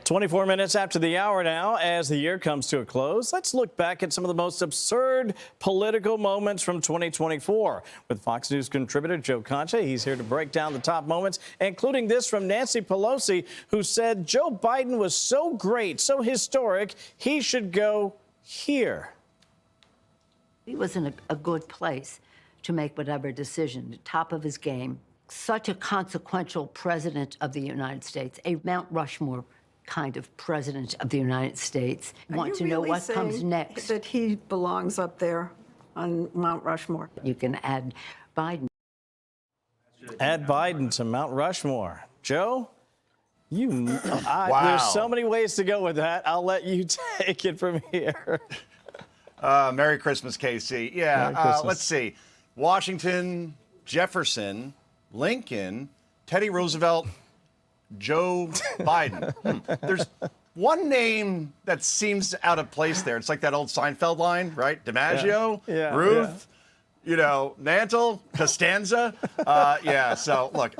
24 minutes after the hour now, as the year comes to a close, let's look back at some of the most absurd political moments from 2024 with Fox News contributor Joe Concha. He's here to break down the top moments, including this from Nancy Pelosi, who said Joe Biden was so great, so historic, he should go here. He was in a good place to make whatever decision, the top of his game. Such a consequential president of the United States, a Mount Rushmore kind of president of the United States. Want to know what comes next. That he belongs up there on Mount Rushmore. You can add Biden. Add Biden to Mount Rushmore. Joe, Wow. There's so many ways to go with that. I'll let you take it from here. Merry Christmas, Casey. Yeah, Merry Christmas. Let's see. Washington, Jefferson, Lincoln, Teddy Roosevelt, Joe Biden. There's one name that seems out of place there. It's like that old Seinfeld line, right? DiMaggio, Ruth, Mantle, Costanza. So look,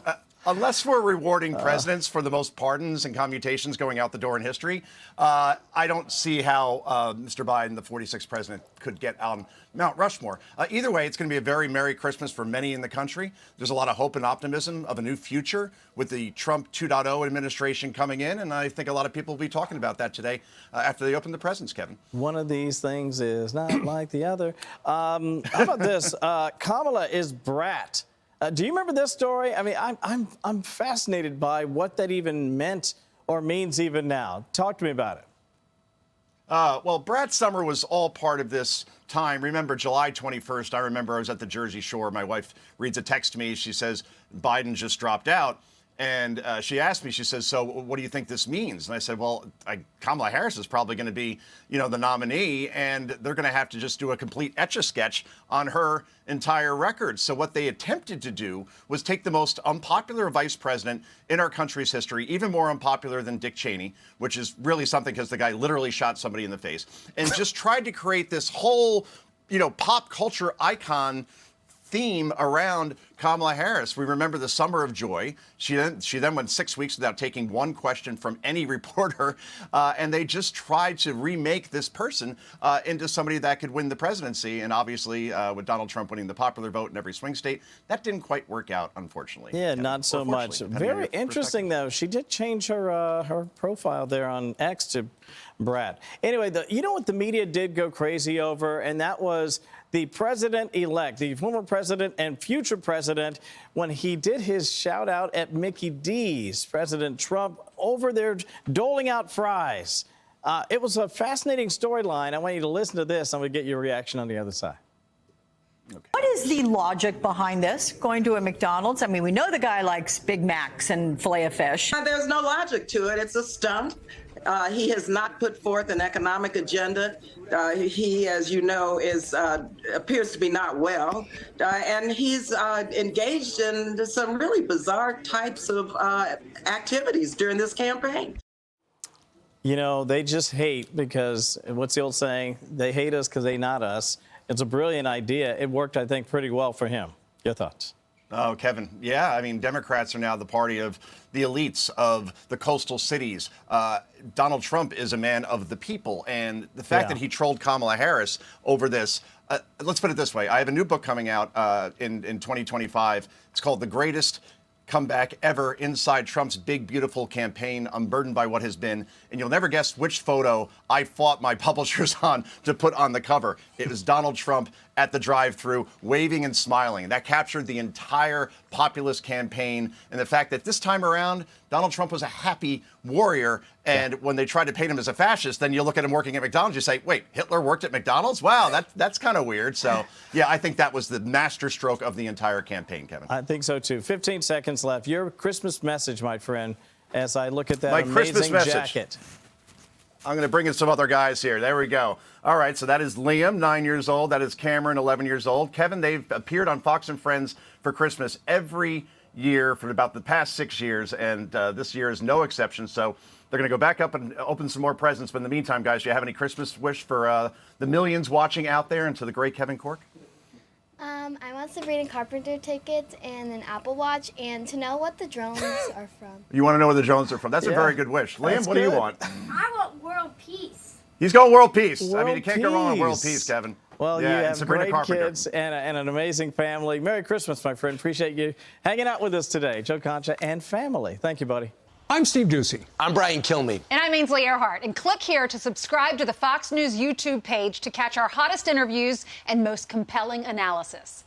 unless we're rewarding presidents for the most pardons and commutations going out the door in history, I don't see how Mr. Biden, the 46th president, could get on Mount Rushmore. Either way, it's going to be a very Merry Christmas for many in the country. There's a lot of hope and optimism of a new future with the Trump 2.0 administration coming in, and I think a lot of people will be talking about that today after they open the presents, Kevin. One of these things is not like the other. How about this? Kamala is brat. Do you remember this story? I mean, I'm fascinated by what that even meant or means even now. Talk to me about it. Well, Brat Summer was all part of this time. Remember, July 21st, I remember I was at the Jersey Shore. My wife reads a text to me. She says, Biden just dropped out. And she asked me, she says, so what do you think this means? And I said, well, Kamala Harris is probably going to be, the nominee, and they're going to have to just do a complete etch-a-sketch on her entire record. So what they attempted to do was take the most unpopular vice president in our country's history, even more unpopular than Dick Cheney, which is really something because the guy literally shot somebody in the face, and just tried to create this whole, pop culture icon theme around Kamala Harris. We remember the Summer of Joy. She then went 6 weeks without taking one question from any reporter, and they just tried to remake this person into somebody that could win the presidency. And obviously, with Donald Trump winning the popular vote in every swing state, that didn't quite work out, unfortunately. Yeah, Kevin. Not so much. Very interesting, though. She did change her profile there on X to Brad. Anyway, you know what the media did go crazy over, and that was the president-elect, the former president and future president, when he did his shout-out at Mickey D's, President Trump, over there doling out fries. It was a fascinating storyline. I want you to listen to this. I'm going to get your reaction on the other side. Okay. What is the logic behind this, going to a McDonald's? I mean, we know the guy likes Big Macs and filet of fish. There's no logic to it. It's a stunt. He has not put forth an economic agenda. He, as you know, appears to be not well, and he's engaged in some really bizarre types of activities during this campaign. They just hate because, what's the old saying? They hate us because they not us. It's a brilliant idea. It worked, I think, pretty well for him. Your thoughts? Oh, Kevin. Yeah, I mean, Democrats are now the party of the elites of the coastal cities. Donald Trump is a man of the people. And the fact that he trolled Kamala Harris over this, let's put it this way. I have a new book coming out in 2025. It's called The Greatest Comeback Ever Inside Trump's Big, Beautiful Campaign, Unburdened by What Has Been. And you'll never guess which photo I fought my publishers on to put on the cover. It was Donald Trump at the drive-thru, waving and smiling. That captured the entire populist campaign. And the fact that this time around, Donald Trump was a happy warrior. And when they tried to paint him as a fascist, then you look at him working at McDonald's, you say, wait, Hitler worked at McDonald's? Wow, that's kind of weird. So, yeah, I think that was the masterstroke of the entire campaign, Kevin. I think so, too. 15 seconds left. Your Christmas message, my friend, as I look at that amazing jacket. I'm going to bring in some other guys here. There we go. All right, so that is Liam, 9 years old. That is Cameron, 11 years old. Kevin, they've appeared on Fox and Friends for Christmas every year for about the past 6 years, and this year is no exception. So they're going to go back up and open some more presents. But in the meantime, guys, do you have any Christmas wish for the millions watching out there and to the great Kevin Corke? I want Sabrina Carpenter tickets and an Apple Watch and to know what the drones are from. You want to know where the drones are from? That's a very good wish. Liam, That's what do you good. want? I want world peace. He's going world peace. I mean, World you can't go wrong with world peace. peace, Kevin. Well, yeah, you and have Sabrina great Carpenter. kids and an amazing family. Merry Christmas, my friend. Appreciate you hanging out with us today. Joe Concha and family. Thank you, buddy. I'm Steve Ducey. I'm Brian Kilmeade. And I'm Ainsley Earhart. And click here to subscribe to the Fox News YouTube page to catch our hottest interviews and most compelling analysis.